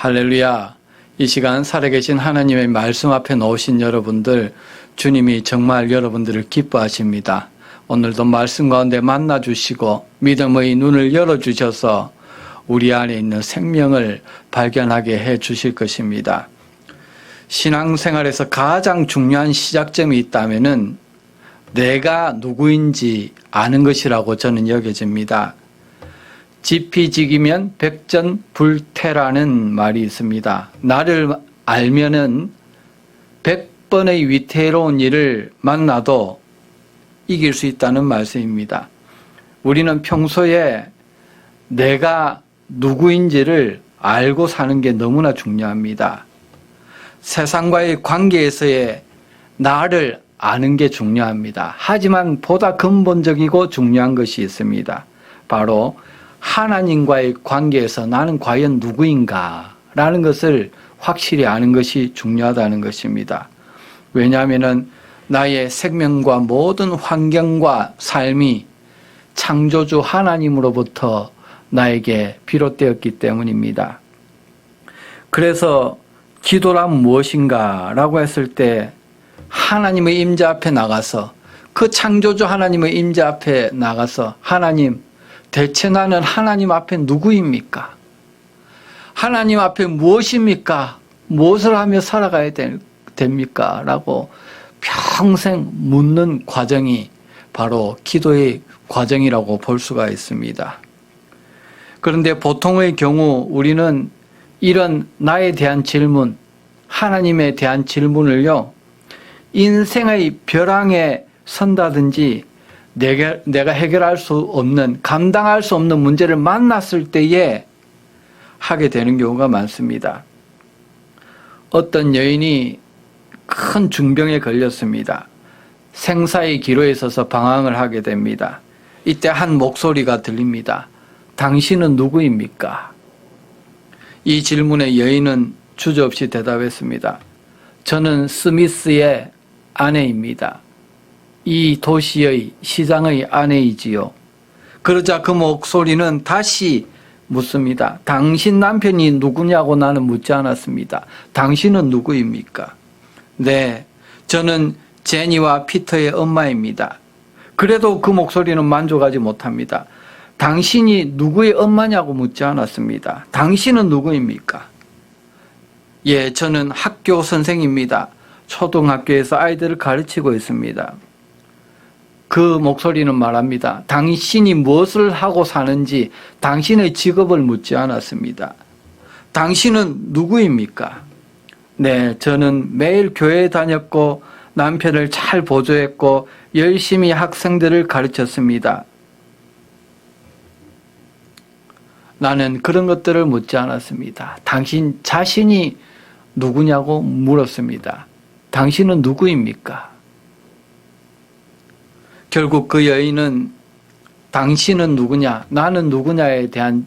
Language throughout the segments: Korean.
할렐루야. 이 시간 살아계신 하나님의 말씀 앞에 놓으신 여러분들, 주님이 정말 여러분들을 기뻐하십니다. 오늘도 말씀 가운데 만나주시고 믿음의 눈을 열어주셔서 우리 안에 있는 생명을 발견하게 해 주실 것입니다. 신앙생활에서 가장 중요한 시작점이 있다면은 내가 누구인지 아는 것이라고 저는 여겨집니다. 지피지기면 백전불태라는 말이 있습니다. 나를 알면은 100번의 위태로운 일을 만나도 이길 수 있다는 말씀입니다. 우리는 평소에 내가 누구인지를 알고 사는 게 너무나 중요합니다. 세상과의 관계에서의 나를 아는 게 중요합니다. 하지만 보다 근본적이고 중요한 것이 있습니다. 바로 하나님과의 관계에서 나는 과연 누구인가 라는 것을 확실히 아는 것이 중요하다는 것입니다. 왜냐하면 나의 생명과 모든 환경과 삶이 창조주 하나님으로부터 나에게 비롯되었기 때문입니다. 그래서 기도란 무엇인가 라고 했을 때 하나님의 임재 앞에 나가서 그 창조주 하나님의 임재 앞에 나가서 하나님, 대체 나는 하나님 앞에 누구입니까? 하나님 앞에 무엇입니까? 무엇을 하며 살아가야 됩니까? 라고 평생 묻는 과정이 바로 기도의 과정이라고 볼 수가 있습니다. 그런데 보통의 경우 우리는 이런 나에 대한 질문, 하나님에 대한 질문을요, 인생의 벼랑에 선다든지 내가 해결할 수 없는, 감당할 수 없는 문제를 만났을 때에 하게 되는 경우가 많습니다. 어떤 여인이 큰 중병에 걸렸습니다. 생사의 기로에 있어서 방황을 하게 됩니다. 이때 한 목소리가 들립니다. 당신은 누구입니까? 이 질문에 여인은 주저없이 대답했습니다. 저는 스미스의 아내입니다. 이 도시의 시장의 아내이지요. 그러자 그 목소리는 다시 묻습니다. 당신 남편이 누구냐고 나는 묻지 않았습니다. 당신은 누구입니까? 네, 저는 제니와 피터의 엄마입니다. 그래도 그 목소리는 만족하지 못합니다. 당신이 누구의 엄마냐고 묻지 않았습니다. 당신은 누구입니까? 예, 저는 학교 선생입니다. 초등학교에서 아이들을 가르치고 있습니다. 그 목소리는 말합니다. 당신이 무엇을 하고 사는지 당신의 직업을 묻지 않았습니다. 당신은 누구입니까? 네, 저는 매일 교회에 다녔고 남편을 잘 보조했고 열심히 학생들을 가르쳤습니다. 나는 그런 것들을 묻지 않았습니다. 당신 자신이 누구냐고 물었습니다. 당신은 누구입니까? 결국 그 여인은 당신은 누구냐, 나는 누구냐에 대한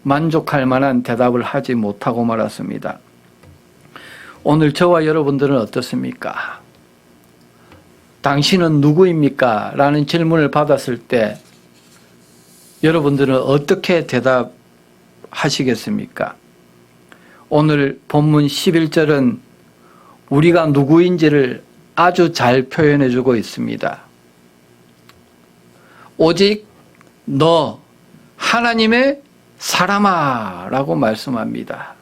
만족할 만한 대답을 하지 못하고 말았습니다. 오늘 저와 여러분들은 어떻습니까? 당신은 누구입니까? 라는 질문을 받았을 때 여러분들은 어떻게 대답하시겠습니까? 오늘 본문 11절은 우리가 누구인지를 아주 잘 표현해 주고 있습니다. 오직 너 하나님의 사람아 라고 말씀합니다.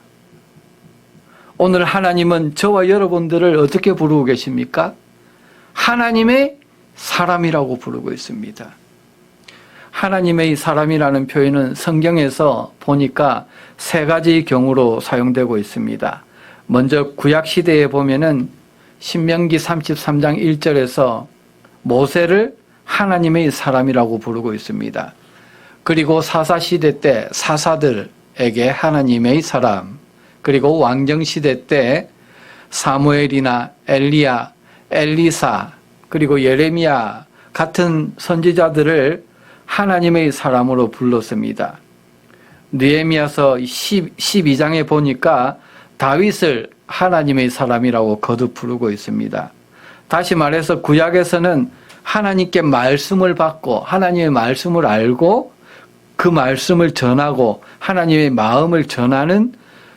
오늘 하나님은 저와 여러분들을 어떻게 부르고 계십니까? 하나님의 사람이라고 부르고 있습니다. 하나님의 사람이라는 표현은 성경에서 보니까 세 가지 경우로 사용되고 있습니다. 먼저 구약시대에 보면은 신명기 33장 1절에서 모세를 하나님의 사람이라고 부르고 있습니다. 그리고 사사시대 때 사사들에게 하나님의 사람, 그리고 왕정시대 때 사무엘이나 엘리야, 엘리사, 그리고 예레미야 같은 선지자들을 하나님의 사람으로 불렀습니다. 느헤미야서 12장에 보니까 다윗을 하나님의 사람이라고 거듭 부르고 있습니다. 다시 말해서 구약에서는 하나님께 말씀을 받고 하나님의 말씀을 알고 그 말씀을 전하고 하나님의 마음을 전하는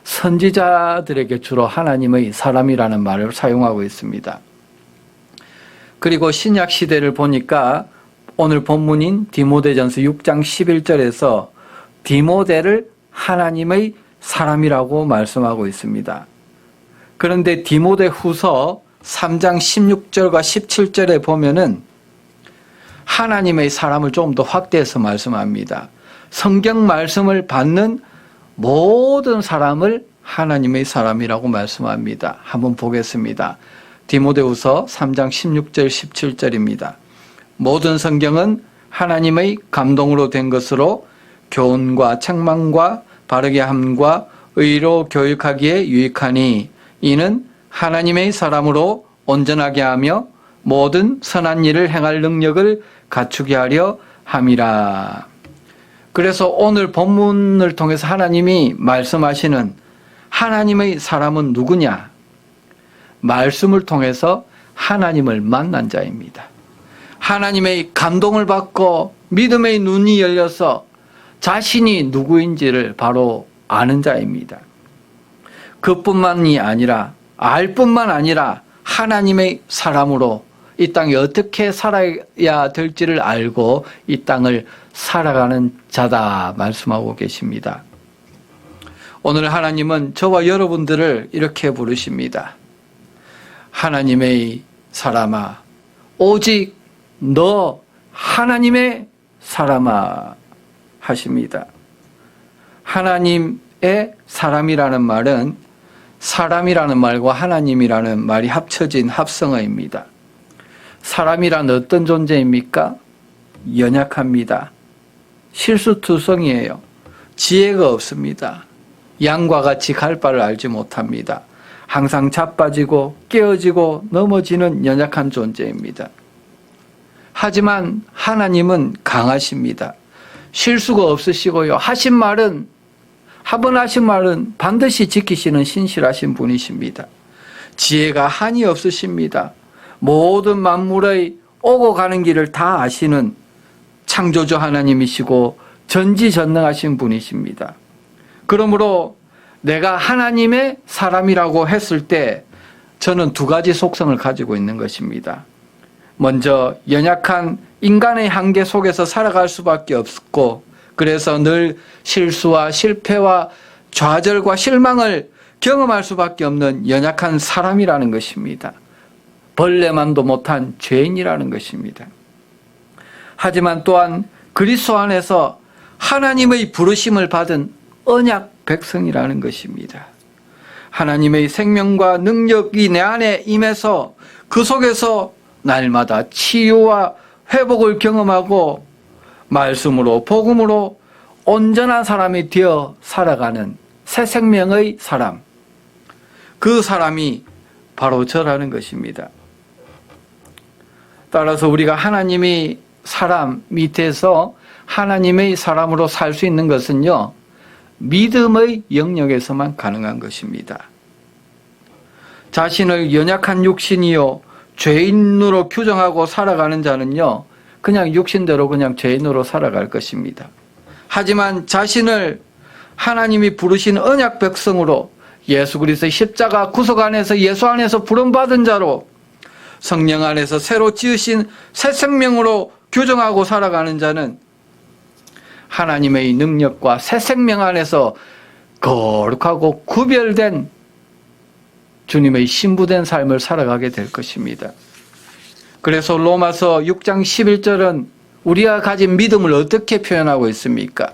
선지자들에게 주로 하나님의 사람이라는 말을 사용하고 있습니다. 그리고 신약 시대를 보니까 오늘 본문인 디모데전서 6장 11절에서 디모데를 하나님의 사람이라고 말씀하고 있습니다. 그런데 디모데 후서 3장 16절과 17절에 보면은 하나님의 사람을 조금 더 확대해서 말씀합니다. 성경 말씀을 받는 모든 사람을 하나님의 사람이라고 말씀합니다. 한번 보겠습니다. 디모데후서 3장 16절 17절입니다. 모든 성경은 하나님의 감동으로 된 것으로 교훈과 책망과 바르게 함과 의로 교육하기에 유익하니 이는 하나님의 사람으로 온전하게 하며 모든 선한 일을 행할 능력을 갖추게 하려 함이라. 그래서 오늘 본문을 통해서 하나님이 말씀하시는 하나님의 사람은 누구냐? 말씀을 통해서 하나님을 만난 자입니다. 하나님의 감동을 받고 믿음의 눈이 열려서 자신이 누구인지를 바로 아는 자입니다. 그뿐만이 아니라 알 뿐만 아니라 하나님의 사람으로 이 땅에 어떻게 살아야 될지를 알고 이 땅을 살아가는 자다 말씀하고 계십니다. 오늘 하나님은 저와 여러분들을 이렇게 부르십니다. 하나님의 사람아, 오직 너 하나님의 사람아 하십니다. 하나님의 사람이라는 말은 사람이라는 말과 하나님이라는 말이 합쳐진 합성어입니다. 사람이란 어떤 존재입니까? 연약합니다. 실수투성이에요. 지혜가 없습니다. 양과 같이 갈 바를 알지 못합니다. 항상 자빠지고 깨어지고 넘어지는 연약한 존재입니다. 하지만 하나님은 강하십니다. 실수가 없으시고요. 한 번 하신 말은 반드시 지키시는 신실하신 분이십니다. 지혜가 한이 없으십니다. 모든 만물의 오고 가는 길을 다 아시는 창조주 하나님이시고 전지전능하신 분이십니다. 그러므로 내가 하나님의 사람이라고 했을 때 저는 두 가지 속성을 가지고 있는 것입니다. 먼저 연약한 인간의 한계 속에서 살아갈 수밖에 없고 그래서 늘 실수와 실패와 좌절과 실망을 경험할 수밖에 없는 연약한 사람이라는 것입니다. 벌레만도 못한 죄인이라는 것입니다. 하지만 또한 그리스도 안에서 하나님의 부르심을 받은 언약 백성이라는 것입니다. 하나님의 생명과 능력이 내 안에 임해서 그 속에서 날마다 치유와 회복을 경험하고 말씀으로 복음으로 온전한 사람이 되어 살아가는 새 생명의 사람, 그 사람이 바로 저라는 것입니다. 따라서 우리가 하나님이 사람 밑에서 하나님의 사람으로 살 수 있는 것은요, 믿음의 영역에서만 가능한 것입니다. 자신을 연약한 육신이요 죄인으로 규정하고 살아가는 자는요, 그냥 육신대로 그냥 죄인으로 살아갈 것입니다. 하지만 자신을 하나님이 부르신 언약 백성으로 예수 그리스도의 십자가 구속 안에서 예수 안에서 부름받은 자로 성령 안에서 새로 지으신 새 생명으로 규정하고 살아가는 자는 하나님의 능력과 새 생명 안에서 거룩하고 구별된 주님의 신부된 삶을 살아가게 될 것입니다. 그래서 로마서 6장 11절은 우리가 가진 믿음을 어떻게 표현하고 있습니까?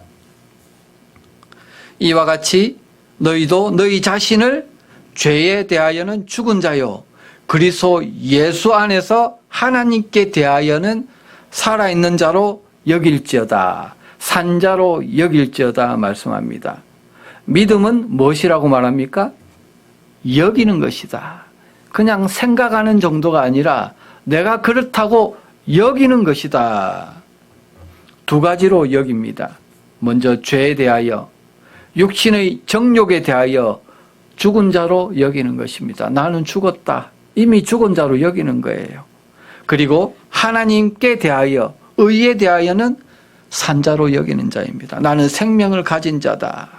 이와 같이 너희도 너희 자신을 죄에 대하여는 죽은 자요 그리스도 예수 안에서 하나님께 대하여는 살아있는 자로 여길지어다. 산자로 여길지어다 말씀합니다. 믿음은 무엇이라고 말합니까? 여기는 것이다. 그냥 생각하는 정도가 아니라 내가 그렇다고 여기는 것이다. 두 가지로 여깁니다. 먼저 죄에 대하여, 육신의 정욕에 대하여 죽은 자로 여기는 것입니다. 나는 죽었다. 이미 죽은 자로 여기는 거예요. 그리고 하나님께 대하여, 의에 대하여는 산자로 여기는 자입니다. 나는 생명을 가진 자다.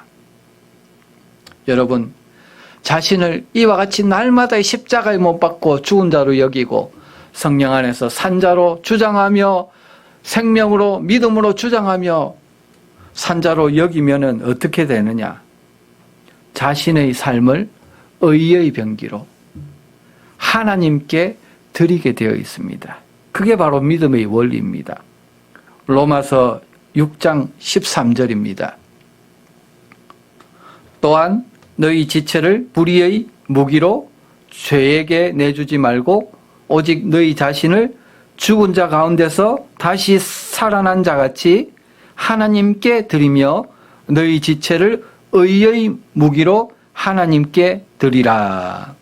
여러분, 자신을 이와 같이 날마다 십자가에 못 박고 죽은 자로 여기고 성령 안에서 산자로 주장하며 생명으로 믿음으로 주장하며 산자로 여기면은 어떻게 되느냐? 자신의 삶을 의의 병기로 하나님께 드리게 되어 있습니다. 그게 바로 믿음의 원리입니다. 로마서 6장 13절입니다. 또한 너희 지체를 불의의 무기로 죄에게 내주지 말고 오직 너희 자신을 죽은 자 가운데서 다시 살아난 자같이 하나님께 드리며 너희 지체를 의의 무기로 하나님께 드리라.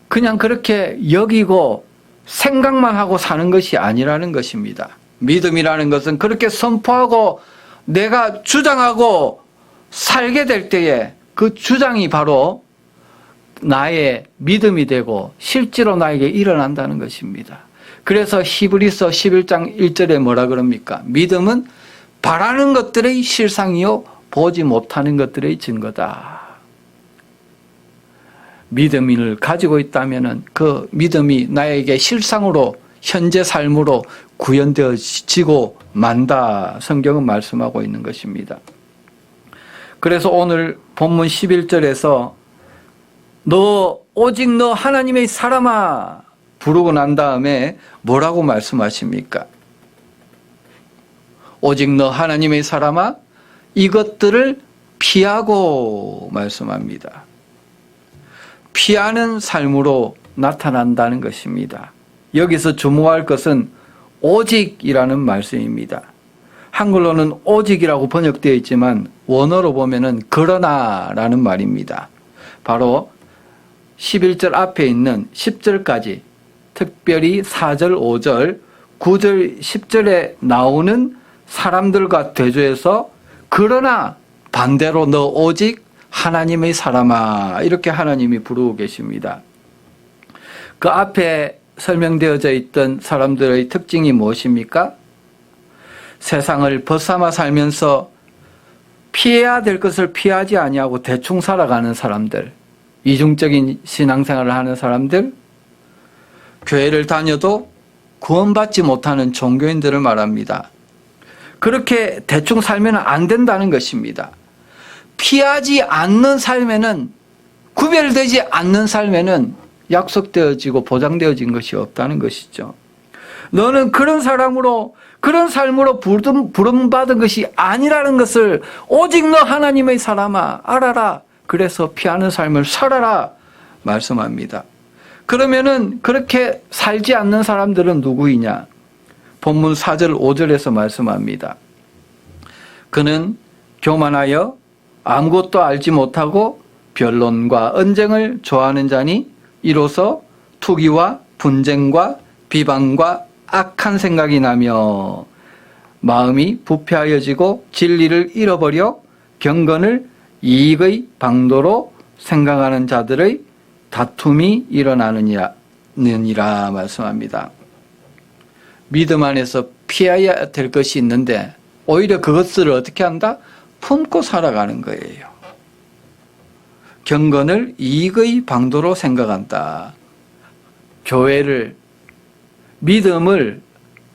그냥 그렇게 여기고 생각만 하고 사는 것이 아니라는 것입니다. 믿음이라는 것은 그렇게 선포하고 내가 주장하고 살게 될 때에 그 주장이 바로 나의 믿음이 되고 실제로 나에게 일어난다는 것입니다. 그래서 히브리서 11장 1절에 뭐라 그럽니까? 믿음은 바라는 것들의 실상이요 보지 못하는 것들의 증거다. 믿음을 가지고 있다면 그 믿음이 나에게 실상으로 현재 삶으로 구현되어지고 만다. 성경은 말씀하고 있는 것입니다. 그래서 오늘 본문 11절에서 오직 너 하나님의 사람아 부르고 난 다음에 뭐라고 말씀하십니까? 오직 너 하나님의 사람아 이것들을 피하고 말씀합니다. 피하는 삶으로 나타난다는 것입니다. 여기서 주목할 것은 오직이라는 말씀입니다. 한글로는 오직이라고 번역되어 있지만 원어로 보면은 그러나라는 말입니다. 바로 11절 앞에 있는 10절까지 특별히 4절, 5절, 9절, 10절에 나오는 사람들과 대조해서 그러나 반대로 너 오직 하나님의 사람아 이렇게 하나님이 부르고 계십니다. 그 앞에 설명되어져 있던 사람들의 특징이 무엇입니까? 세상을 벗삼아 살면서 피해야 될 것을 피하지 아니하고 대충 살아가는 사람들, 이중적인 신앙생활을 하는 사람들, 교회를 다녀도 구원받지 못하는 종교인들을 말합니다. 그렇게 대충 살면 안 된다는 것입니다. 피하지 않는 삶에는, 구별되지 않는 삶에는 약속되어지고 보장되어진 것이 없다는 것이죠. 너는 그런 사람으로, 그런 삶으로 부름받은 것이 아니라는 것을 오직 너 하나님의 사람아 알아라. 그래서 피하는 삶을 살아라 말씀합니다. 그러면은 그렇게 살지 않는 사람들은 누구이냐? 본문 4절 5절에서 말씀합니다. 그는 교만하여 아무것도 알지 못하고 변론과 언쟁을 좋아하는 자니 이로써 투기와 분쟁과 비방과 악한 생각이 나며 마음이 부패하여지고 진리를 잃어버려 경건을 이익의 방도로 생각하는 자들의 다툼이 일어나느니라 말씀합니다. 믿음 안에서 피해야 될 것이 있는데 오히려 그것을 어떻게 한다? 품고 살아가는 거예요. 경건을 이익의 방도로 생각한다. 교회를, 믿음을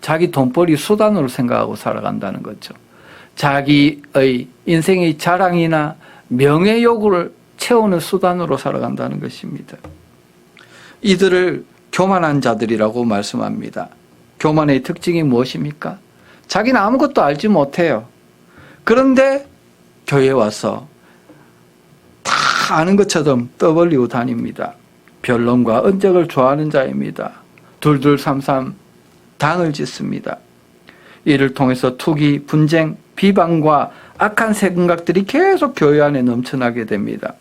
자기 돈벌이 수단으로 생각하고 살아간다는 거죠. 자기의 인생의 자랑이나 명예욕을 채우는 수단으로 살아간다는 것입니다. 이들을 교만한 자들이라고 말씀합니다. 교만의 특징이 무엇입니까? 자기는 아무것도 알지 못해요. 그런데 교회에 와서 다 아는 것처럼 떠벌리고 다닙니다. 변론과 언쟁을 좋아하는 자입니다. 둘둘삼삼 당을 짓습니다. 이를 통해서 투기, 분쟁, 비방과 악한 생각들이 계속 교회 안에 넘쳐나게 됩니다.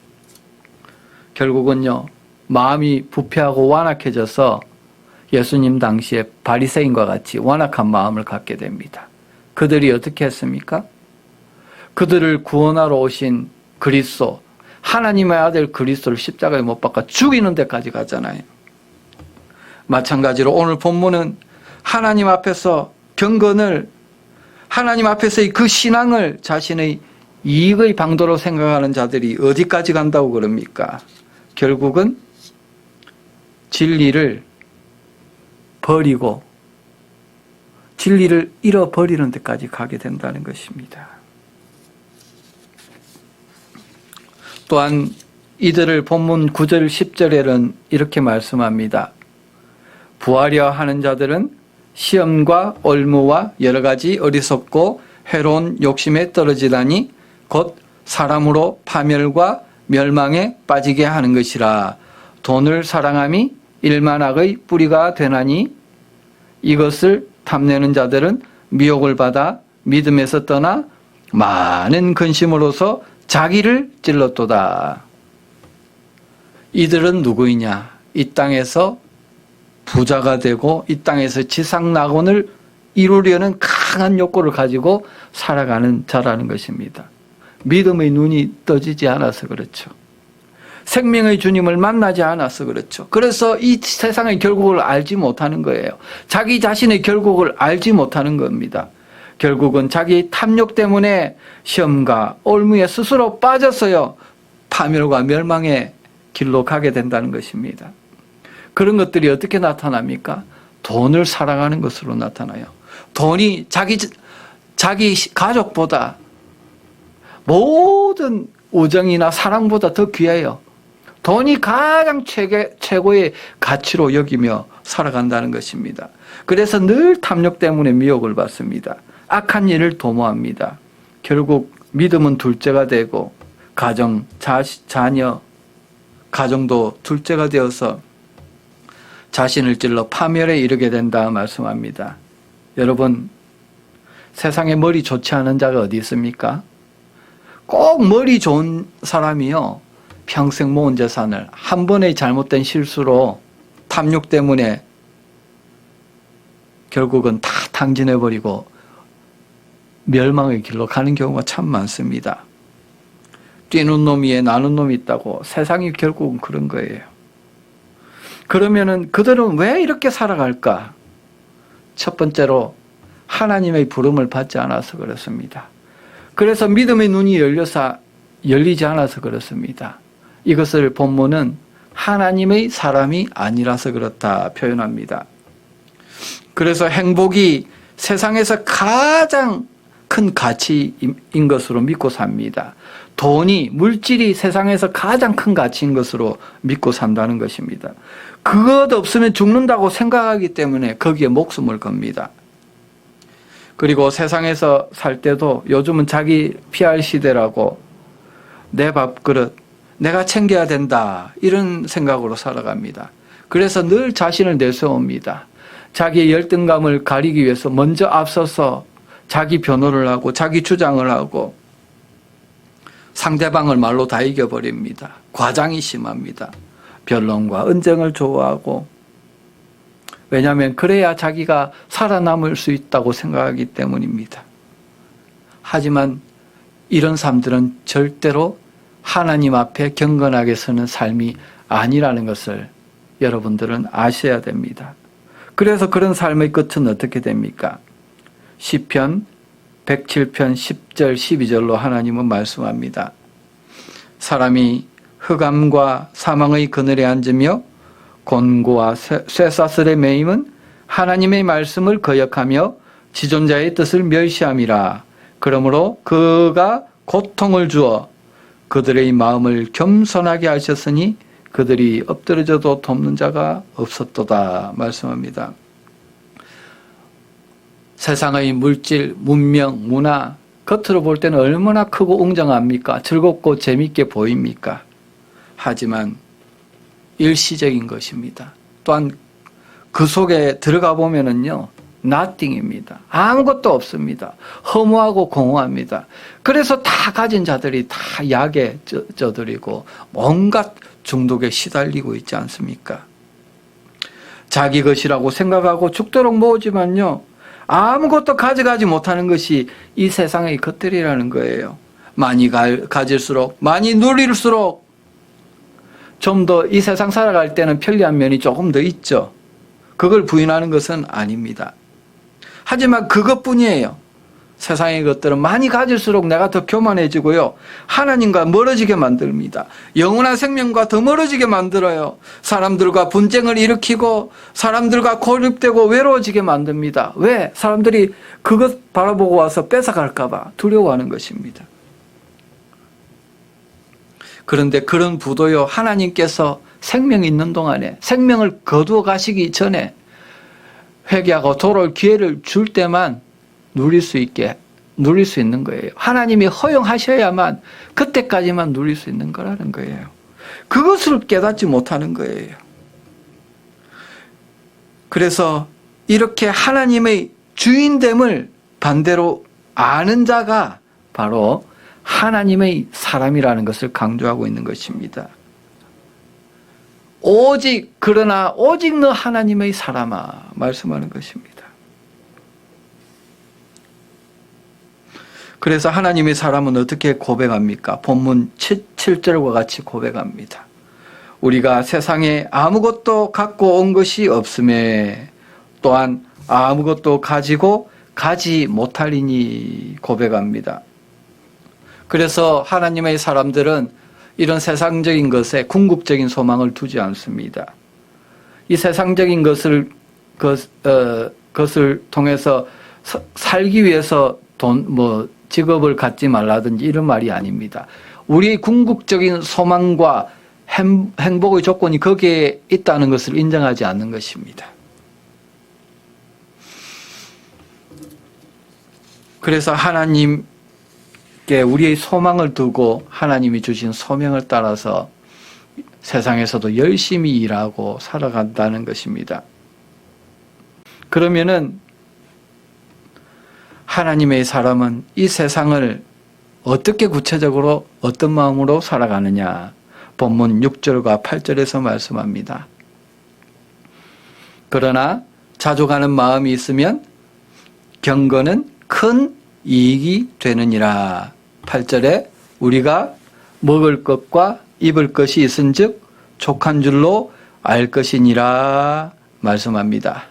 결국은요, 마음이 부패하고 완악해져서 예수님 당시에 바리새인과 같이 완악한 마음을 갖게 됩니다. 그들이 어떻게 했습니까? 그들을 구원하러 오신 그리스도, 하나님의 아들 그리스도를 십자가에 못 박아 죽이는 데까지 갔잖아요. 마찬가지로 오늘 본문은 하나님 앞에서 경건을, 하나님 앞에서의 그 신앙을 자신의 이익의 방도로 생각하는 자들이 어디까지 간다고 그럽니까? 결국은 진리를 버리고 진리를 잃어버리는 데까지 가게 된다는 것입니다. 또한 이들을 본문 9절 10절에는 이렇게 말씀합니다. 부하려 하는 자들은 시험과 올무와 여러 가지 어리석고 해로운 욕심에 떨어지다니 곧 사람으로 파멸과 멸망에 빠지게 하는 것이라. 돈을 사랑함이 일만악의 뿌리가 되나니 이것을 탐내는 자들은 미혹을 받아 믿음에서 떠나 많은 근심으로서 자기를 찔렀도다. 이들은 누구이냐? 이 땅에서 부자가 되고 이 땅에서 지상낙원을 이루려는 강한 욕구를 가지고 살아가는 자라는 것입니다. 믿음의 눈이 떠지지 않아서 그렇죠. 생명의 주님을 만나지 않아서 그렇죠. 그래서 이 세상의 결국을 알지 못하는 거예요. 자기 자신의 결국을 알지 못하는 겁니다. 결국은 자기 탐욕 때문에 시험과 올무에 스스로 빠져서요, 파멸과 멸망의 길로 가게 된다는 것입니다. 그런 것들이 어떻게 나타납니까? 돈을 사랑하는 것으로 나타나요. 돈이 자기 가족보다 모든 우정이나 사랑보다 더 귀해요. 돈이 가장 최고의 가치로 여기며 살아간다는 것입니다. 그래서 늘 탐욕 때문에 미혹을 받습니다. 악한 일을 도모합니다. 결국 믿음은 둘째가 되고 가정, 자녀, 가정도 둘째가 되어서 자신을 찔러 파멸에 이르게 된다 말씀합니다. 여러분, 세상에 머리 좋지 않은 자가 어디 있습니까? 꼭 머리 좋은 사람이요, 평생 모은 재산을 한 번의 잘못된 실수로 탐욕 때문에 결국은 다 탕진해버리고 멸망의 길로 가는 경우가 참 많습니다. 뛰는 놈 위에 나는 놈이 있다고 세상이 결국은 그런 거예요. 그러면은 그들은 왜 이렇게 살아갈까? 첫 번째로 하나님의 부름을 받지 않아서 그렇습니다. 그래서 믿음의 눈이 열리지 않아서 그렇습니다. 이것을 본문은 하나님의 사람이 아니라서 그렇다 표현합니다. 그래서 행복이 세상에서 가장 큰 가치인 것으로 믿고 삽니다. 돈이, 물질이 세상에서 가장 큰 가치인 것으로 믿고 산다는 것입니다. 그것 없으면 죽는다고 생각하기 때문에 거기에 목숨을 겁니다. 그리고 세상에서 살 때도 요즘은 자기 PR 시대라고 내 밥그릇 내가 챙겨야 된다, 이런 생각으로 살아갑니다. 그래서 늘 자신을 내세웁니다. 자기의 열등감을 가리기 위해서 먼저 앞서서 자기 변호를 하고 자기 주장을 하고 상대방을 말로 다 이겨버립니다. 과장이 심합니다. 변론과 언쟁을 좋아하고, 왜냐하면 그래야 자기가 살아남을 수 있다고 생각하기 때문입니다. 하지만 이런 삶들은 절대로 하나님 앞에 경건하게 서는 삶이 아니라는 것을 여러분들은 아셔야 됩니다. 그래서 그런 삶의 끝은 어떻게 됩니까? 시편 107편 10절 12절로 하나님은 말씀합니다. 사람이 흑암과 사망의 그늘에 앉으며 곤고와 쇠사슬에 매임은 하나님의 말씀을 거역하며 지존자의 뜻을 멸시함이라. 그러므로 그가 고통을 주어 그들의 마음을 겸손하게 하셨으니 그들이 엎드러져도 돕는 자가 없었도다 말씀합니다. 세상의 물질, 문명, 문화, 겉으로 볼 때는 얼마나 크고 웅장합니까? 즐겁고 재밌게 보입니까? 하지만 일시적인 것입니다. 또한 그 속에 들어가 보면은요, nothing입니다. 아무것도 없습니다. 허무하고 공허합니다. 그래서 다 가진 자들이 다 약에 쪄들이고 온갖 중독에 시달리고 있지 않습니까? 자기 것이라고 생각하고 죽도록 모으지만요, 아무것도 가져가지 못하는 것이 이 세상의 것들이라는 거예요. 많이 가질수록, 많이 누릴수록 좀 더 이 세상 살아갈 때는 편리한 면이 조금 더 있죠. 그걸 부인하는 것은 아닙니다. 하지만 그것뿐이에요. 세상의 것들은 많이 가질수록 내가 더 교만해지고요. 하나님과 멀어지게 만듭니다. 영원한 생명과 더 멀어지게 만들어요. 사람들과 분쟁을 일으키고 사람들과 고립되고 외로워지게 만듭니다. 왜? 사람들이 그것 바라보고 와서 뺏어갈까 봐 두려워하는 것입니다. 그런데 그런 부도요, 하나님께서 생명이 있는 동안에, 생명을 거두어 가시기 전에 회개하고 돌아올 기회를 줄 때만 누릴 수 있는 거예요. 하나님이 허용하셔야만 그때까지만 누릴 수 있는 거라는 거예요. 그것을 깨닫지 못하는 거예요. 그래서 이렇게 하나님의 주인됨을 반대로 아는 자가 바로 하나님의 사람이라는 것을 강조하고 있는 것입니다. 그러나 오직 너 하나님의 사람아 말씀하는 것입니다. 그래서 하나님의 사람은 어떻게 고백합니까? 본문 7절과 같이 고백합니다. 우리가 세상에 아무것도 갖고 온 것이 없음에 또한 아무것도 가지고 가지 못하리니 고백합니다. 그래서 하나님의 사람들은 이런 세상적인 것에 궁극적인 소망을 두지 않습니다. 이 세상적인 것을 통해서 살기 위해서 직업을 갖지 말라든지 이런 말이 아닙니다. 우리의 궁극적인 소망과 행복의 조건이 거기에 있다는 것을 인정하지 않는 것입니다. 그래서 하나님께 우리의 소망을 두고 하나님이 주신 소명을 따라서 세상에서도 열심히 일하고 살아간다는 것입니다. 그러면은 하나님의 사람은 이 세상을 어떻게 구체적으로 어떤 마음으로 살아가느냐? 본문 6절과 8절에서 말씀합니다. 그러나 자족하는 마음이 있으면 경건은 큰 이익이 되느니라. 8절에 우리가 먹을 것과 입을 것이 있은즉 족한 줄로 알 것이니라 말씀합니다.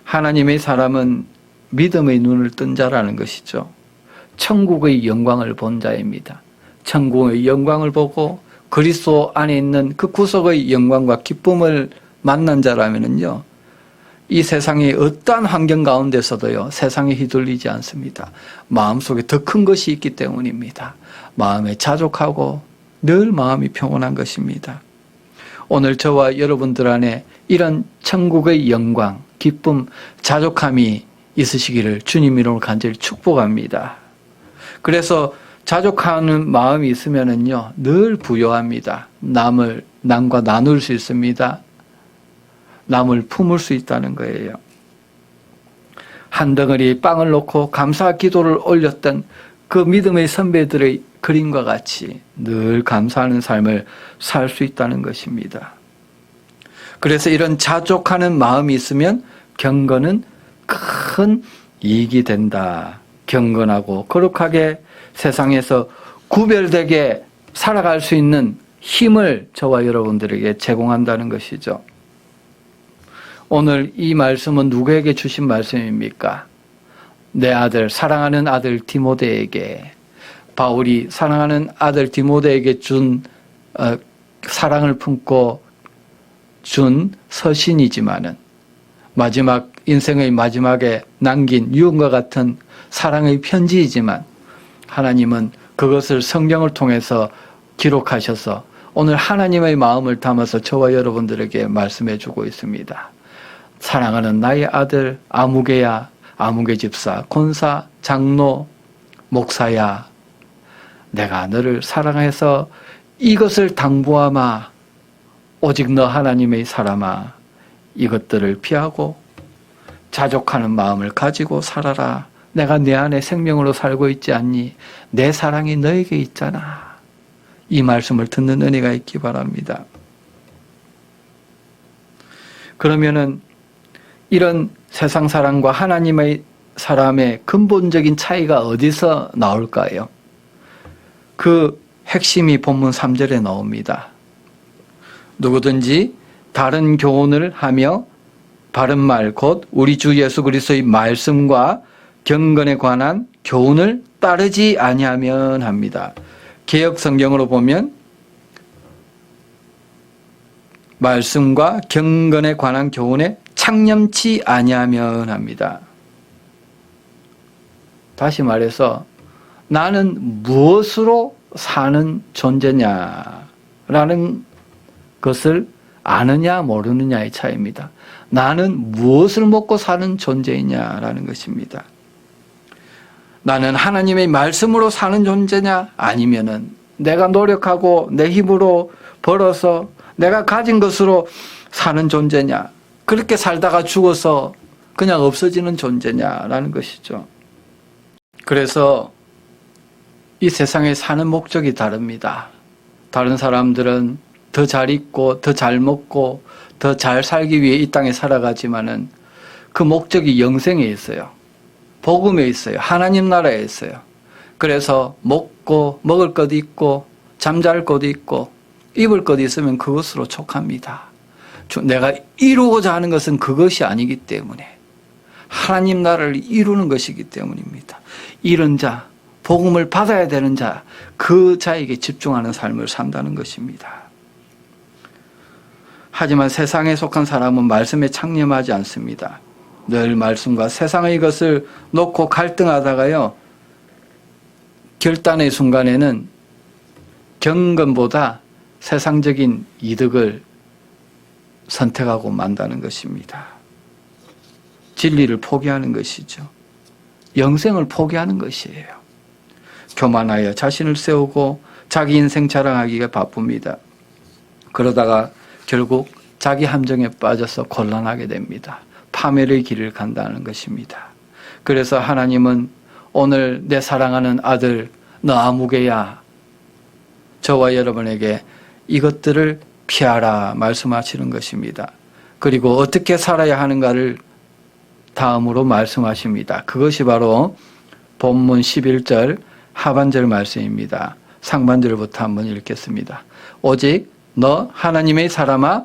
하나님의 사람은 믿음의 눈을 뜬 자라는 것이죠. 천국의 영광을 본 자입니다. 천국의 영광을 보고 그리스도 안에 있는 그 구속의 영광과 기쁨을 만난 자라면은요, 이 세상의 어떠한 환경 가운데서도요, 세상에 휘둘리지 않습니다. 마음속에 더 큰 것이 있기 때문입니다. 마음에 자족하고 늘 마음이 평온한 것입니다. 오늘 저와 여러분들 안에 이런 천국의 영광, 기쁨, 자족함이 있으시기를 주님 이름으로 간절히 축복합니다. 그래서 자족하는 마음이 있으면은요, 늘 부요합니다. 남과 나눌 수 있습니다. 남을 품을 수 있다는 거예요. 한 덩어리 빵을 놓고 감사 기도를 올렸던 그 믿음의 선배들의 그림과 같이 늘 감사하는 삶을 살 수 있다는 것입니다. 그래서 이런 자족하는 마음이 있으면 경건은 큰 이익이 된다. 경건하고 거룩하게 세상에서 구별되게 살아갈 수 있는 힘을 저와 여러분들에게 제공한다는 것이죠. 오늘 이 말씀은 누구에게 주신 말씀입니까? 내 아들, 사랑하는 아들 디모데에게, 바울이 사랑하는 아들 디모데에게 준 사랑을 품고 준 서신이지만은 인생의 마지막에 남긴 유언과 같은 사랑의 편지이지만 하나님은 그것을 성경을 통해서 기록하셔서 오늘 하나님의 마음을 담아서 저와 여러분들에게 말씀해 주고 있습니다. 사랑하는 나의 아들 아무개야, 아무개 집사, 권사, 장로, 목사야, 내가 너를 사랑해서 이것을 당부하마. 오직 너 하나님의 사람아, 이것들을 피하고 자족하는 마음을 가지고 살아라. 내가 내 안에 생명으로 살고 있지 않니? 내 사랑이 너에게 있잖아. 이 말씀을 듣는 은혜가 있기 바랍니다. 그러면은 이런 세상 사람과 하나님의 사람의 근본적인 차이가 어디서 나올까요? 그 핵심이 본문 3절에 나옵니다. 누구든지 다른 교훈을 하며 바른 말 곧 우리 주 예수 그리스도의 말씀과 경건에 관한 교훈을 따르지 아니하면 합니다. 개역 성경으로 보면 말씀과 경건에 관한 교훈에 창념치 아니하면 합니다. 다시 말해서 나는 무엇으로 사는 존재냐라는 것을 아느냐 모르느냐의 차이입니다. 나는 무엇을 먹고 사는 존재이냐라는 것입니다. 나는 하나님의 말씀으로 사는 존재냐 아니면은 내가 노력하고 내 힘으로 벌어서 내가 가진 것으로 사는 존재냐, 그렇게 살다가 죽어서 그냥 없어지는 존재냐라는 것이죠. 그래서 이 세상에 사는 목적이 다릅니다. 다른 사람들은 더 잘 입고 더 잘 먹고 더 잘 살기 위해 이 땅에 살아가지만은 그 목적이 영생에 있어요. 복음에 있어요. 하나님 나라에 있어요. 그래서 먹고 먹을 것 있고 잠잘 곳 있고 입을 것 있으면 그것으로 족합니다. 내가 이루고자 하는 것은 그것이 아니기 때문에 하나님 나라를 이루는 것이기 때문입니다. 이런 자, 복음을 받아야 되는 자, 그 자에게 집중하는 삶을 산다는 것입니다. 하지만 세상에 속한 사람은 말씀에 창념하지 않습니다. 늘 말씀과 세상의 것을 놓고 갈등하다가요, 결단의 순간에는 경건보다 세상적인 이득을 선택하고 만다는 것입니다. 진리를 포기하는 것이죠. 영생을 포기하는 것이에요. 교만하여 자신을 세우고 자기 인생 자랑하기가 바쁩니다. 그러다가 결국 자기 함정에 빠져서 곤란하게 됩니다. 파멸의 길을 간다는 것입니다. 그래서 하나님은 오늘 내 사랑하는 아들 너 아무개야, 저와 여러분에게 이것들을 피하라 말씀하시는 것입니다. 그리고 어떻게 살아야 하는가를 다음으로 말씀하십니다. 그것이 바로 본문 11절 하반절 말씀입니다. 상반절부터 한번 읽겠습니다. 오직 너 하나님의 사람아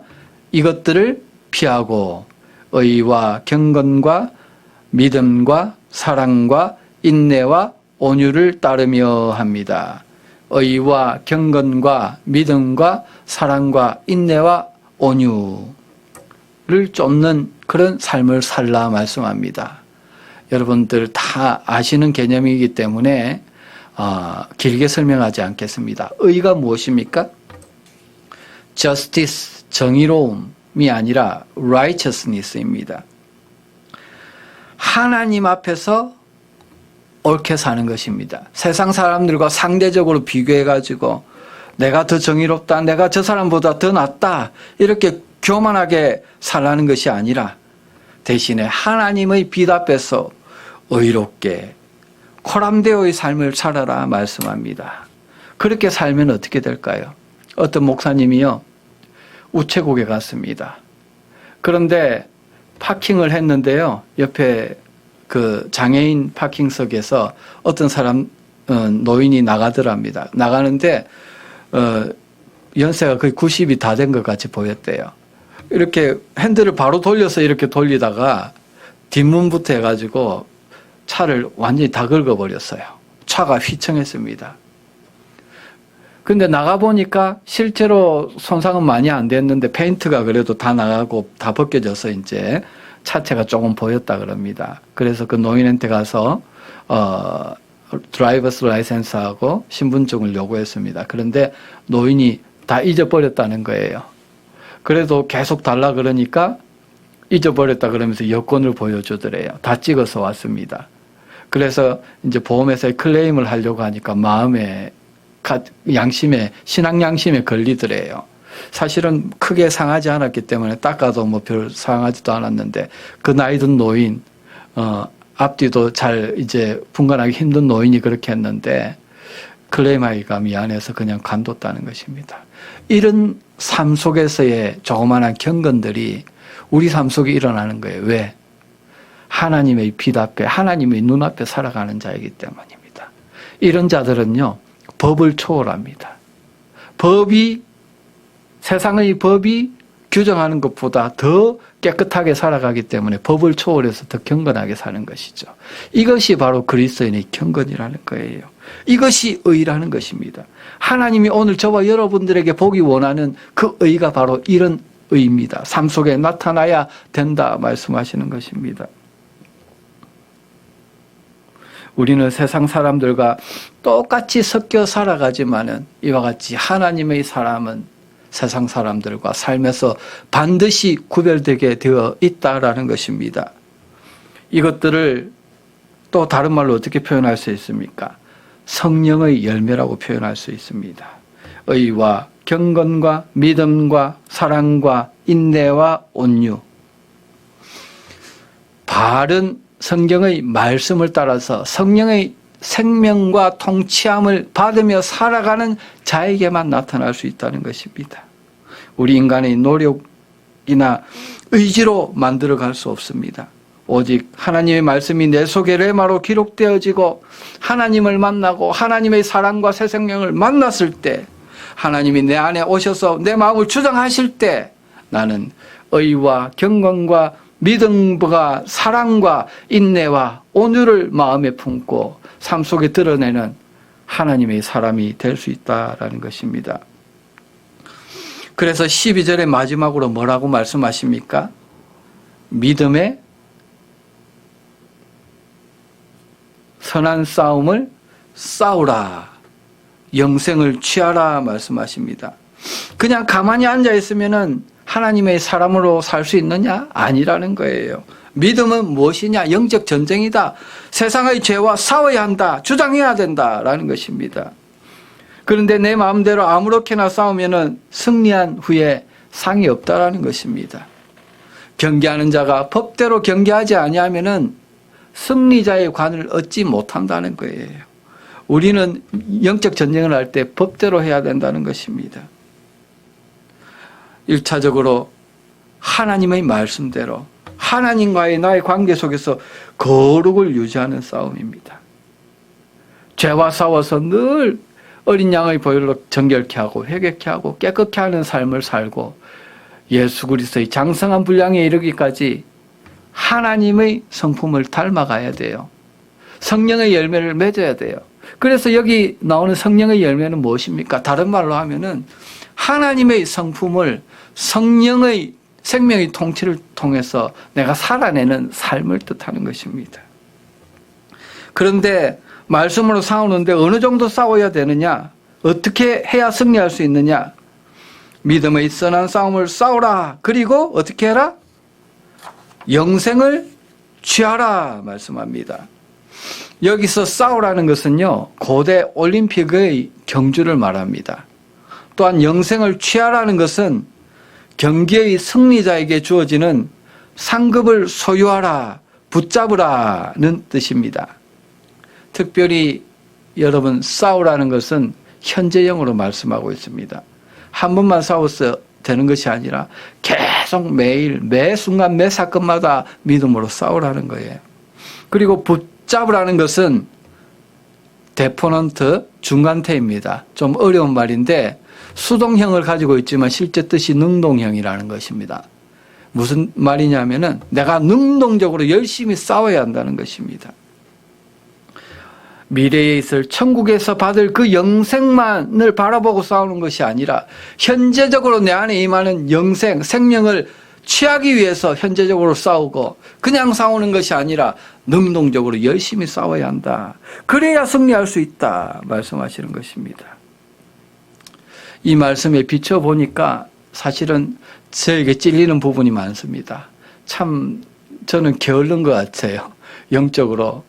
이것들을 피하고 의와 경건과 믿음과 사랑과 인내와 온유를 따르며 합니다. 의와 경건과 믿음과 사랑과 인내와 온유를 쫓는 그런 삶을 살라 말씀합니다. 여러분들 다 아시는 개념이기 때문에 길게 설명하지 않겠습니다. 의가 무엇입니까? justice, 정의로움이 아니라 righteousness입니다. 하나님 앞에서 옳게 사는 것입니다. 세상 사람들과 상대적으로 비교해가지고 내가 더 정의롭다, 내가 저 사람보다 더 낫다, 이렇게 교만하게 살라는 것이 아니라 대신에 하나님의 빛 앞에서 의롭게 코람데오의 삶을 살아라 말씀합니다. 그렇게 살면 어떻게 될까요? 어떤 목사님이요, 우체국에 갔습니다. 그런데 파킹을 했는데요, 옆에 그 장애인 파킹석에서 어떤 사람 노인이 나가더랍니다. 나가는데 연세가 거의 90이 다 된 것 같이 보였대요. 이렇게 핸들을 바로 돌려서 이렇게 돌리다가 뒷문부터 해가지고 차를 완전히 다 긁어버렸어요. 차가 휘청했습니다. 근데 나가보니까 실제로 손상은 많이 안 됐는데 페인트가 그래도 다 나가고 다 벗겨져서 이제 차체가 조금 보였다 그럽니다. 그래서 그 노인한테 가서 드라이버스 라이센스하고 신분증을 요구했습니다. 그런데 노인이 다 잊어버렸다는 거예요. 그래도 계속 달라 그러니까 잊어버렸다 그러면서 여권을 보여주더래요. 다 찍어서 왔습니다. 그래서 이제 보험회사에 클레임을 하려고 하니까 마음에 양심에, 신앙 양심에 걸리더래요. 사실은 크게 상하지 않았기 때문에 닦아도 뭐 별 상하지도 않았는데 그 나이 든 노인, 앞뒤도 잘 이제 분간하기 힘든 노인이 그렇게 했는데 클레임하기가 미안해서 그냥 관뒀다는 것입니다. 이런 삶 속에서의 조그마한 경건들이 우리 삶 속에 일어나는 거예요. 왜? 하나님의 빛 앞에, 하나님의 눈앞에 살아가는 자이기 때문입니다. 이런 자들은요, 법을 초월합니다. 세상의 법이 규정하는 것보다 더 깨끗하게 살아가기 때문에 법을 초월해서 더 경건하게 사는 것이죠. 이것이 바로 그리스도인의 경건이라는 거예요. 이것이 의라는 것입니다. 하나님이 오늘 저와 여러분들에게 보기 원하는 그 의가 바로 이런 의입니다. 삶 속에 나타나야 된다 말씀하시는 것입니다. 우리는 세상 사람들과 똑같이 섞여 살아가지만은 이와 같이 하나님의 사람은 세상 사람들과 삶에서 반드시 구별되게 되어 있다라는 것입니다. 이것들을 또 다른 말로 어떻게 표현할 수 있습니까? 성령의 열매라고 표현할 수 있습니다. 의와 경건과 믿음과 사랑과 인내와 온유. 바른 성경의 말씀을 따라서 성령의 생명과 통치함을 받으며 살아가는 자에게만 나타날 수 있다는 것입니다. 우리 인간의 노력이나 의지로 만들어갈 수 없습니다. 오직 하나님의 말씀이 내 속에 레마로 기록되어지고 하나님을 만나고 하나님의 사랑과 새 생명을 만났을 때, 하나님이 내 안에 오셔서 내 마음을 주장하실 때 나는 의와 경건과 믿음과 사랑과 인내와 온유를 마음에 품고 삶 속에 드러내는 하나님의 사람이 될 수 있다라는 것입니다. 그래서 12절의 마지막으로 뭐라고 말씀하십니까? 믿음의 선한 싸움을 싸우라, 영생을 취하라 말씀하십니다. 그냥 가만히 앉아 있으면은 하나님의 사람으로 살 수 있느냐? 아니라는 거예요. 믿음은 무엇이냐? 영적 전쟁이다. 세상의 죄와 싸워야 한다. 주장해야 된다라는 것입니다. 그런데 내 마음대로 아무렇게나 싸우면은 승리한 후에 상이 없다라는 것입니다. 경계하는 자가 법대로 경계하지 아니하면은 승리자의 관을 얻지 못한다는 거예요. 우리는 영적 전쟁을 할 때 법대로 해야 된다는 것입니다. 1차적으로 하나님의 말씀대로 하나님과의 나의 관계 속에서 거룩을 유지하는 싸움입니다. 죄와 싸워서 늘 어린 양의 보혈로 정결케 하고 회개케 하고 깨끗게 하는 삶을 살고 예수 그리스도의 장성한 분량에 이르기까지 하나님의 성품을 닮아가야 돼요. 성령의 열매를 맺어야 돼요. 그래서 여기 나오는 성령의 열매는 무엇입니까? 다른 말로 하면은 하나님의 성품을 성령의 생명의 통치를 통해서 내가 살아내는 삶을 뜻하는 것입니다. 그런데 말씀으로 싸우는데 어느 정도 싸워야 되느냐? 어떻게 해야 승리할 수 있느냐? 믿음의 선한 싸움을 싸우라. 그리고 어떻게 해라? 영생을 취하라 말씀합니다. 여기서 싸우라는 것은요, 고대 올림픽의 경주를 말합니다. 또한 영생을 취하라는 것은 경기의 승리자에게 주어지는 상급을 소유하라, 붙잡으라는 뜻입니다. 특별히 여러분, 싸우라는 것은 현재형으로 말씀하고 있습니다. 한 번만 싸워서 되는 것이 아니라 계속 매일, 매 순간, 매 사건마다 믿음으로 싸우라는 거예요. 그리고 붙잡으라는 것은 데포넌트 중간태입니다. 좀 어려운 말인데 수동형을 가지고 있지만 실제 뜻이 능동형이라는 것입니다. 무슨 말이냐면은 내가 능동적으로 열심히 싸워야 한다는 것입니다. 미래에 있을 천국에서 받을 그 영생만을 바라보고 싸우는 것이 아니라 현재적으로 내 안에 임하는 영생, 생명을 취하기 위해서 현재적으로 싸우고 그냥 싸우는 것이 아니라 능동적으로 열심히 싸워야 한다. 그래야 승리할 수 있다 말씀하시는 것입니다. 이 말씀에 비춰보니까 사실은 저에게 찔리는 부분이 많습니다. 참 저는 게으른 것 같아요. 영적으로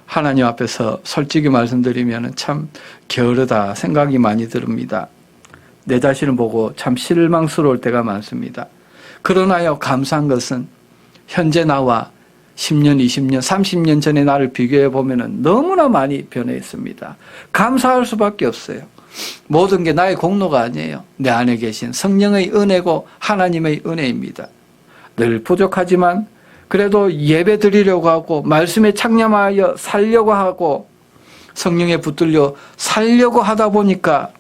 하나님 앞에서 솔직히 말씀드리면 참 게으르다 생각이 많이 듭니다. 내 자신을 보고 참 실망스러울 때가 많습니다. 그러나요, 감사한 것은 현재 나와 10년, 20년, 30년 전의 나를 비교해 보면 너무나 많이 변해 있습니다. 감사할 수밖에 없어요. 모든 게 나의 공로가 아니에요. 내 안에 계신 성령의 은혜고 하나님의 은혜입니다. 늘 부족하지만 그래도 예배 드리려고 하고 말씀에 창념하여 살려고 하고 성령에 붙들려 살려고 하다 보니까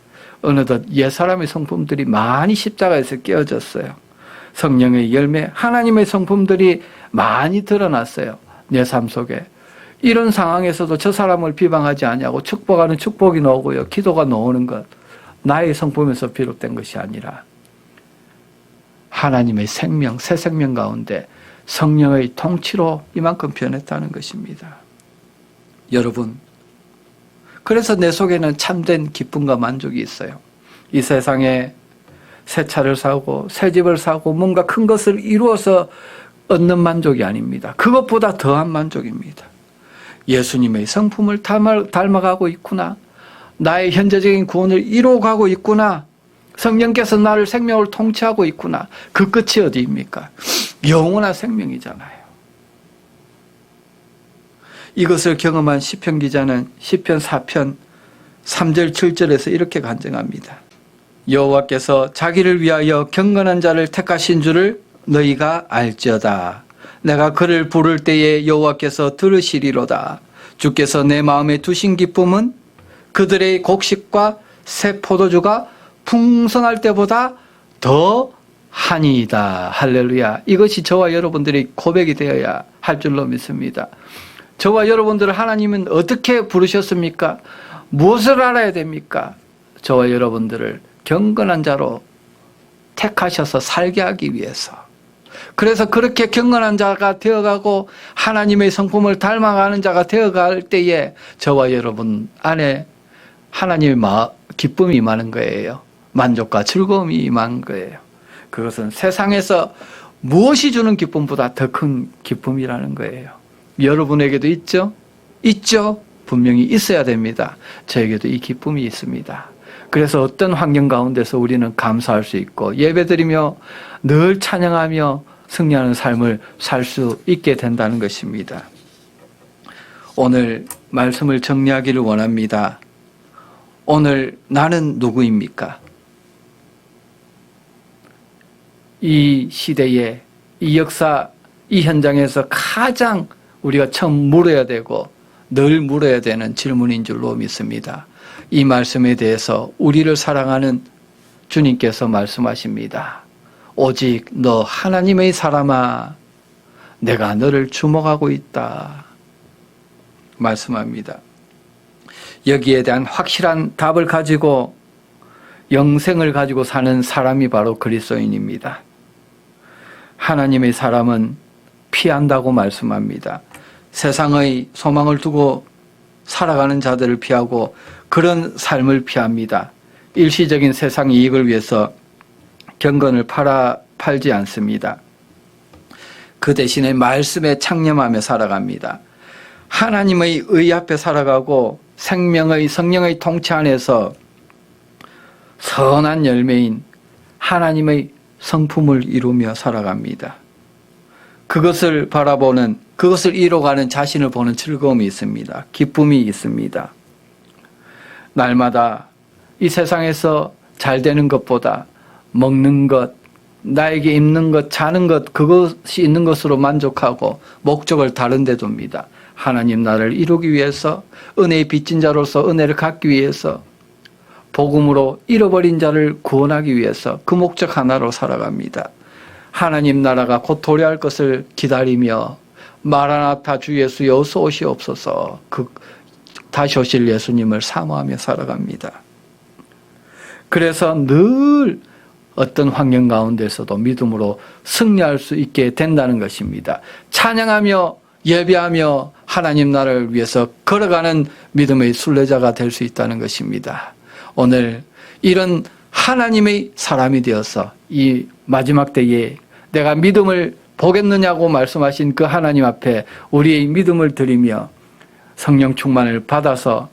어느덧 옛사람의 성품들이 많이 십자가에서 깨어졌어요. 성령의 열매, 하나님의 성품들이 많이 드러났어요. 내 삶 속에. 이런 상황에서도 저 사람을 비방하지 아니하고 축복하는 축복이 나오고요. 기도가 나오는 것. 나의 성품에서 비롯된 것이 아니라 하나님의 생명, 새 생명 가운데 성령의 통치로 이만큼 변했다는 것입니다. 여러분, 그래서 내 속에는 참된 기쁨과 만족이 있어요. 이 세상에 새 차를 사고 새 집을 사고 뭔가 큰 것을 이루어서 얻는 만족이 아닙니다. 그것보다 더한 만족입니다. 예수님의 성품을 닮아가고 있구나. 나의 현재적인 구원을 이루어가고 있구나. 성령께서 나를 생명을 통치하고 있구나. 그 끝이 어디입니까? 영원한 생명이잖아요. 이것을 경험한 시편 기자는 시편 4편 3절 7절에서 이렇게 간증합니다. 여호와께서 자기를 위하여 경건한 자를 택하신 줄을 너희가 알지어다. 내가 그를 부를 때에 여호와께서 들으시리로다. 주께서 내 마음에 두신 기쁨은 그들의 곡식과 새 포도주가 풍성할 때보다 더 하니이다. 할렐루야. 이것이 저와 여러분들이 고백이 되어야 할 줄로 믿습니다. 저와 여러분들을 하나님은 어떻게 부르셨습니까? 무엇을 알아야 됩니까? 저와 여러분들을 경건한 자로 택하셔서 살게 하기 위해서. 그래서 그렇게 경건한 자가 되어가고 하나님의 성품을 닮아가는 자가 되어갈 때에 저와 여러분 안에 하나님의 기쁨이 임하는 거예요. 만족과 즐거움이 임한 거예요. 그것은 세상에서 무엇이 주는 기쁨보다 더 큰 기쁨이라는 거예요. 여러분에게도 있죠? 있죠? 분명히 있어야 됩니다. 저에게도 이 기쁨이 있습니다. 그래서 어떤 환경 가운데서 우리는 감사할 수 있고 예배드리며 늘 찬양하며 승리하는 삶을 살 수 있게 된다는 것입니다. 오늘 말씀을 정리하기를 원합니다. 오늘 나는 누구입니까? 이 시대에, 이 역사, 이 현장에서 가장 우리가 처음 물어야 되고 늘 물어야 되는 질문인 줄로 믿습니다. 이 말씀에 대해서 우리를 사랑하는 주님께서 말씀하십니다. 오직 너 하나님의 사람아, 내가 너를 주목하고 있다. 말씀합니다. 여기에 대한 확실한 답을 가지고 영생을 가지고 사는 사람이 바로 그리스도인입니다. 하나님의 사람은 피한다고 말씀합니다. 세상의 소망을 두고 살아가는 자들을 피하고 그런 삶을 피합니다. 일시적인 세상 이익을 위해서 경건을 팔지 않습니다. 그 대신에 말씀에 창념하며 살아갑니다. 하나님의 의 앞에 살아가고 생명의 성령의 통치 안에서 선한 열매인 하나님의 성품을 이루며 살아갑니다. 그것을 바라보는, 그것을 이뤄가는 자신을 보는 즐거움이 있습니다. 기쁨이 있습니다. 날마다 이 세상에서 잘 되는 것보다 먹는 것, 나에게 입는 것, 자는 것, 그것이 있는 것으로 만족하고 목적을 다른 데 둡니다. 하나님 나라를 이루기 위해서, 은혜의 빚진 자로서 은혜를 갖기 위해서, 복음으로 잃어버린 자를 구원하기 위해서 그 목적 하나로 살아갑니다. 하나님 나라가 곧 도래할 것을 기다리며 마라나타 주 예수 어서 오시옵소서, 다시 오실 예수님을 사모하며 살아갑니다. 그래서 늘 어떤 환경 가운데서도 믿음으로 승리할 수 있게 된다는 것입니다. 찬양하며 예배하며 하나님 나라를 위해서 걸어가는 믿음의 순례자가 될 수 있다는 것입니다. 오늘 이런 하나님의 사람이 되어서 이 마지막 때에 내가 믿음을 보겠느냐고 말씀하신 그 하나님 앞에 우리의 믿음을 드리며 성령 충만을 받아서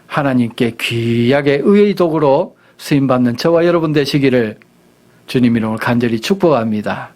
하나님께 귀하게 의의 도구로 쓰임받는 저와 여러분 되시기를 주님 이름으로 간절히 축복합니다.